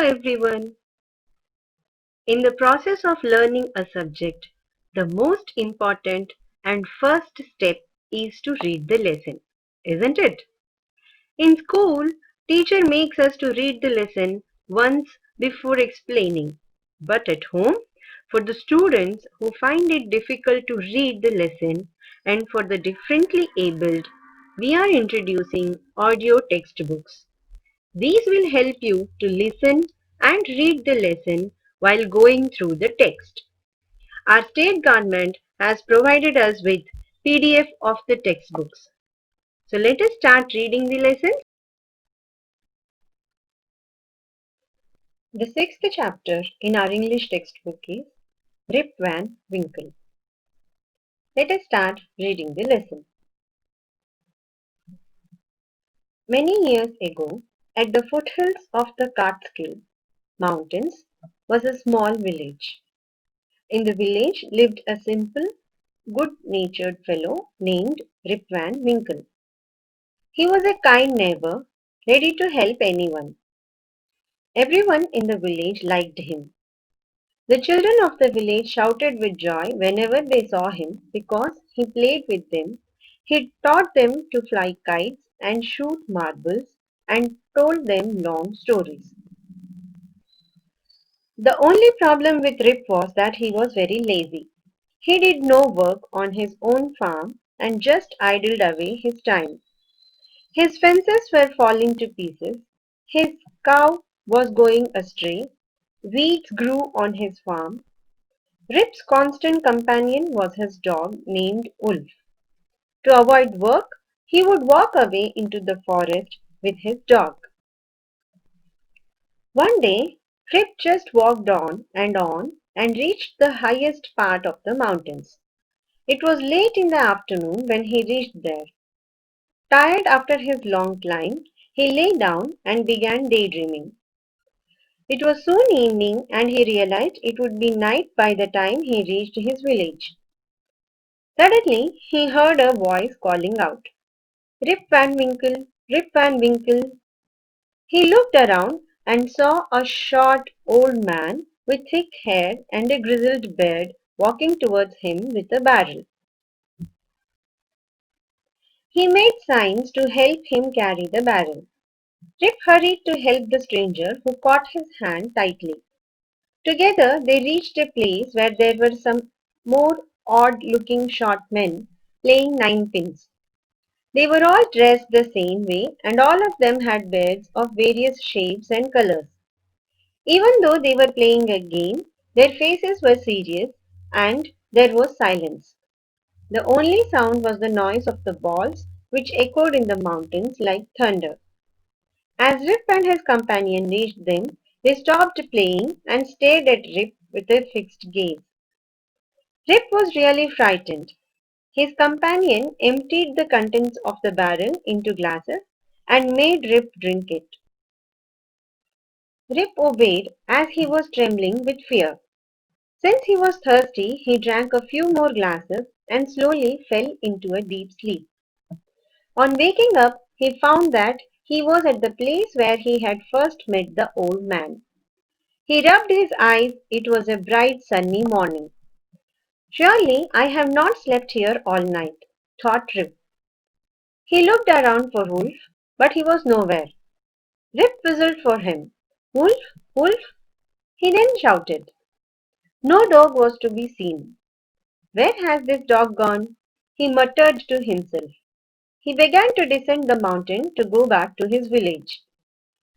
everyone. In the process of learning a subject, the most important and first step is to read the lesson, isn't it? In school, teacher makes us to read the lesson once before explaining. But at home, for the students who find it difficult to read the lesson and for the differently abled, we are introducing audio textbooks. These will help you to listen and read the lesson while going through the text. Our state government has provided us with PDF of the textbooks. So let us start reading the lesson. The sixth chapter in our English textbook is Rip Van Winkle. Let us start reading the lesson. Many years ago, at the foothills of the Catskill Mountains was a small village. In the village lived a simple, good-natured fellow named Rip Van Winkle. He was a kind neighbor, ready to help anyone. Everyone in the village liked him. The children of the village shouted with joy whenever they saw him because he played with them. He taught them to fly kites and shoot marbles and told them long stories. The only problem with Rip was that he was very lazy. He did no work on his own farm and just idled away his time. His fences were falling to pieces. His cow was going astray. Weeds grew on his farm. Rip's constant companion was his dog named Wolf. To avoid work, he would walk away into the forest with his dog. One day, Rip just walked on and reached the highest part of the mountains. It was late in the afternoon when he reached there. Tired after his long climb, he lay down and began daydreaming. It was soon evening and he realized it would be night by the time he reached his village. Suddenly, he heard a voice calling out, Rip Van Winkle, Rip Van Winkle. He looked around and saw a short old man with thick hair and a grizzled beard walking towards him with a barrel. He made signs to help him carry the barrel. Rip hurried to help the stranger who caught his hand tightly. Together they reached a place where there were some more odd-looking short men playing ninepins. They were all dressed the same way and all of them had beards of various shapes and colors. Even though they were playing a game, their faces were serious and there was silence. The only sound was the noise of the balls which echoed in the mountains like thunder. As Rip and his companion reached them, they stopped playing and stared at Rip with a fixed gaze. Rip was really frightened. His companion emptied the contents of the barrel into glasses and made Rip drink it. Rip obeyed as he was trembling with fear. Since he was thirsty, he drank a few more glasses and slowly fell into a deep sleep. On waking up, he found that he was at the place where he had first met the old man. He rubbed his eyes. It was a bright sunny morning. Surely I have not slept here all night, thought Rip. He looked around for Wolf, but he was nowhere. Rip whistled for him. Wolf, Wolf, he then shouted. No dog was to be seen. Where has this dog gone? He muttered to himself. He began to descend the mountain to go back to his village.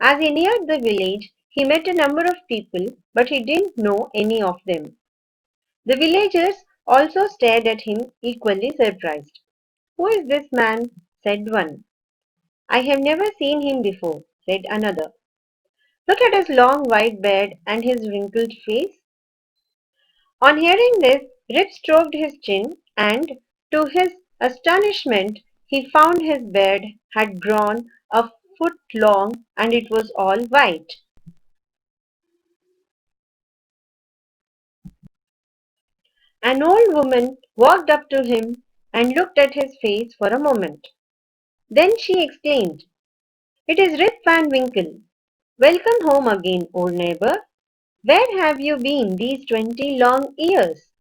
As he neared the village, he met a number of people, but he didn't know any of them. The villagers also stared at him equally surprised. Who is this man? Said one. I have never seen him before, said another. Look at his long white beard and his wrinkled face. On hearing this, Rip stroked his chin and, to his astonishment, he found his beard had grown a foot long and it was all white. An old woman walked up to him and looked at his face for a moment. Then she exclaimed, It is Rip Van Winkle. Welcome home again, old neighbor. Where have you been these 20 long years?